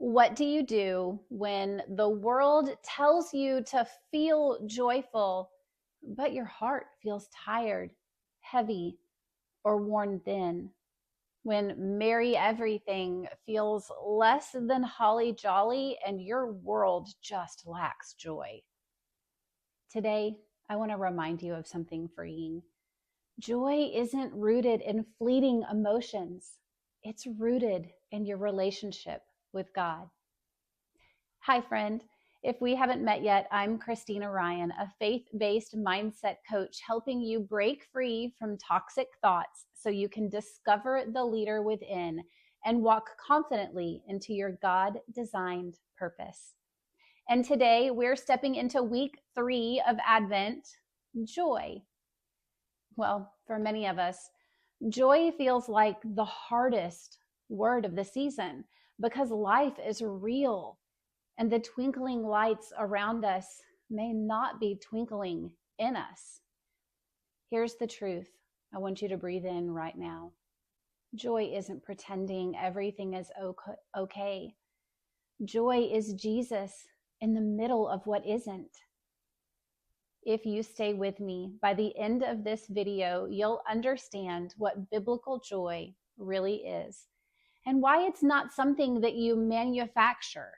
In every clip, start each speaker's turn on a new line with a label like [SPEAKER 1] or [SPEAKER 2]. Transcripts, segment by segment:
[SPEAKER 1] What do you do when the world tells you to feel joyful, but your heart feels tired, heavy, or worn thin? When merry everything feels less than holly jolly and your world just lacks joy? Today, I want to remind you of something freeing. Joy isn't rooted in fleeting emotions. It's rooted in your relationship with God. Hi, friend. If we haven't met yet, I'm Christina Ryan, a faith-based mindset coach helping you break free from toxic thoughts so you can discover the leader within and walk confidently into your God-designed purpose. And today we're stepping into week 3 of Advent, joy. Well, for many of us, joy feels like the hardest word of the season because life is real and the twinkling lights around us may not be twinkling in us. Here's the truth. I want you to breathe in right now. Joy isn't pretending everything is okay. Joy is Jesus in the middle of what isn't. If you stay with me, by the end of this video, you'll understand what biblical joy really is and why it's not something that you manufacture,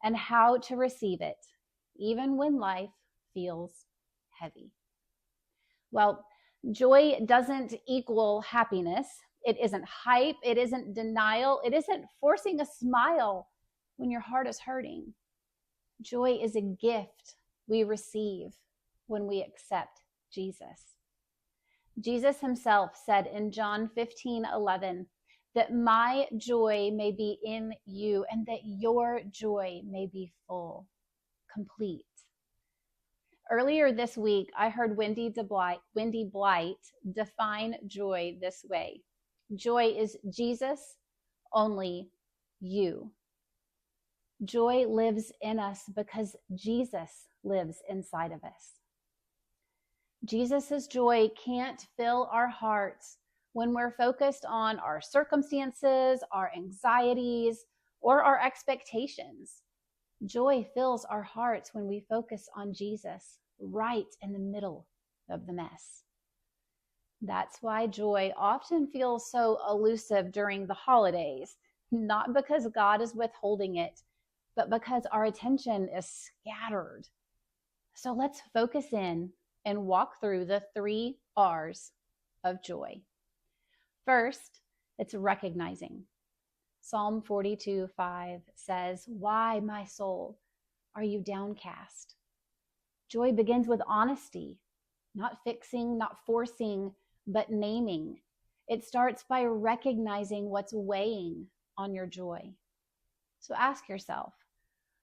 [SPEAKER 1] and how to receive it, even when life feels heavy. Well, joy doesn't equal happiness. It isn't hype. It isn't denial. It isn't forcing a smile when your heart is hurting. Joy is a gift we receive when we accept Jesus. Jesus himself said in John 15:11, that my joy may be in you and that your joy may be full, complete. Earlier this week, I heard Wendy Blight define joy this way. Joy is Jesus, only you. Joy lives in us because Jesus lives inside of us. Jesus's joy can't fill our hearts when we're focused on our circumstances, our anxieties, or our expectations. Joy fills our hearts when we focus on Jesus right in the middle of the mess. That's why joy often feels so elusive during the holidays, not because God is withholding it, but because our attention is scattered. So let's focus in and walk through the 3 R's of joy. First, it's recognizing. Psalm 42:5 says, "Why, my soul, are you downcast?" Joy begins with honesty, not fixing, not forcing, but naming. It starts by recognizing what's weighing on your joy. So ask yourself,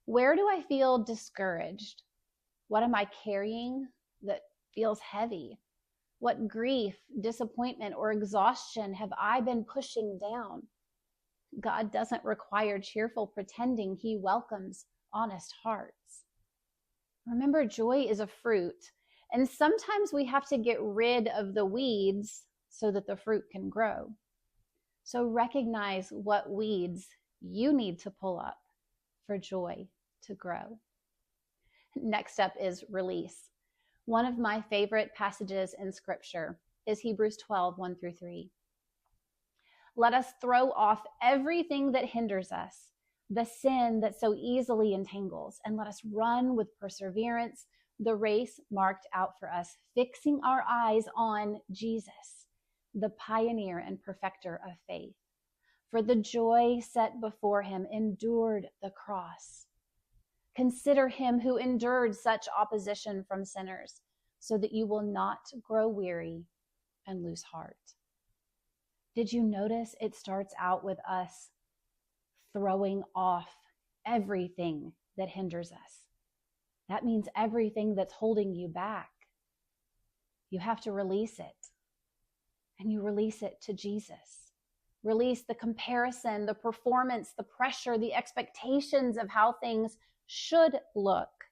[SPEAKER 1] where do I feel discouraged? What am I carrying that feels heavy? What grief, disappointment, or exhaustion have I been pushing down? God doesn't require cheerful pretending. He welcomes honest hearts. Remember, joy is a fruit, and sometimes we have to get rid of the weeds so that the fruit can grow. So recognize what weeds you need to pull up for joy to grow. Next up is release. One of my favorite passages in Scripture is Hebrews 12:1-3. Let us throw off everything that hinders us, the sin that so easily entangles, and let us run with perseverance the race marked out for us, fixing our eyes on Jesus, the pioneer and perfecter of faith. For the joy set before him endured the cross. Consider him who endured such opposition from sinners, so that you will not grow weary and lose heart. Did you notice it starts out with us throwing off everything that hinders us? That means everything that's holding you back. You have to release it, and you release it to Jesus. Release the comparison, the performance, the pressure, the expectations of how things should look,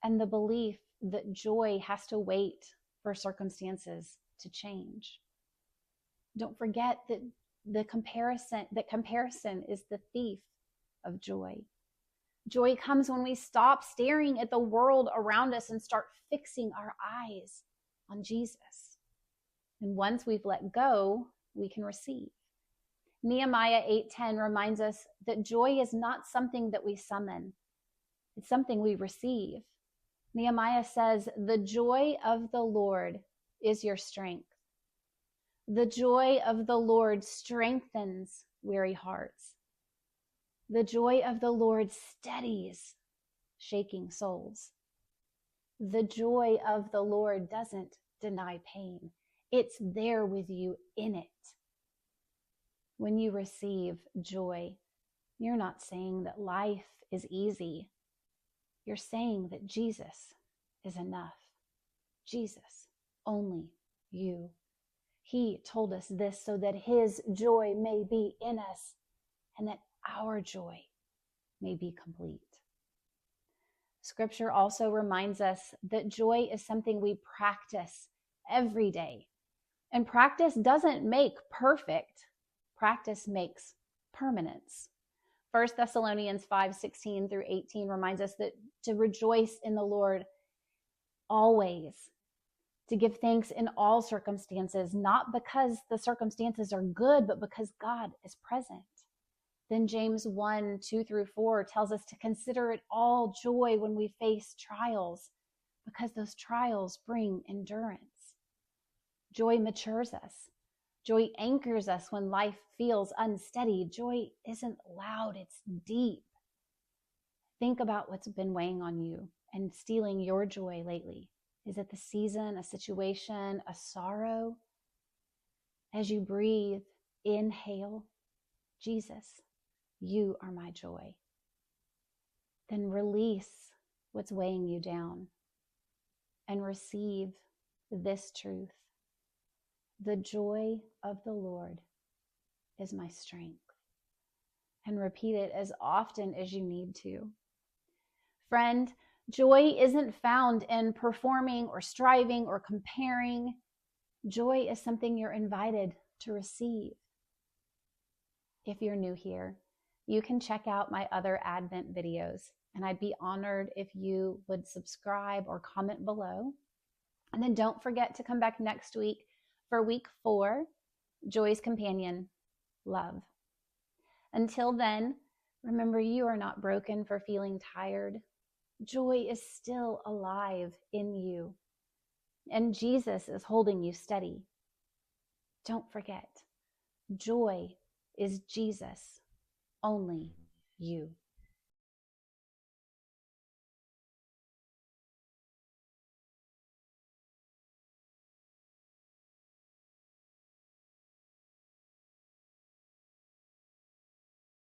[SPEAKER 1] and the belief that joy has to wait for circumstances to change. Don't forget that comparison is the thief of joy. Joy comes when we stop staring at the world around us and start fixing our eyes on Jesus. And once we've let go, we can receive. Nehemiah 8:10 reminds us that joy is not something that we summon. It's something we receive. Nehemiah says, "The joy of the Lord is your strength." The joy of the Lord strengthens weary hearts. The joy of the Lord steadies shaking souls. The joy of the Lord doesn't deny pain. It's there with you in it. When you receive joy, you're not saying that life is easy. You're saying that Jesus is enough. Jesus, only you. He told us this so that his joy may be in us and that our joy may be complete. Scripture also reminds us that joy is something we practice every day. And practice doesn't make perfect. Practice makes permanence. 1 Thessalonians 5:16 through 18 reminds us that to rejoice in the Lord always, to give thanks in all circumstances, not because the circumstances are good, but because God is present. Then James 1:2 through 4 tells us to consider it all joy when we face trials, because those trials bring endurance. Joy matures us. Joy anchors us when life feels unsteady. Joy isn't loud, it's deep. Think about what's been weighing on you and stealing your joy lately. Is it the season, a situation, a sorrow? As you breathe, inhale, Jesus, you are my joy. Then release what's weighing you down and receive this truth. The joy of the Lord is my strength. And repeat it as often as you need to. Friend, joy isn't found in performing or striving or comparing. Joy is something you're invited to receive. If you're new here, you can check out my other Advent videos, and I'd be honored if you would subscribe or comment below. And then don't forget to come back next week for week 4, Joy's Companion, Love. Until then, remember you are not broken for feeling tired. Joy is still alive in you, and Jesus is holding you steady. Don't forget, joy is Jesus, only you.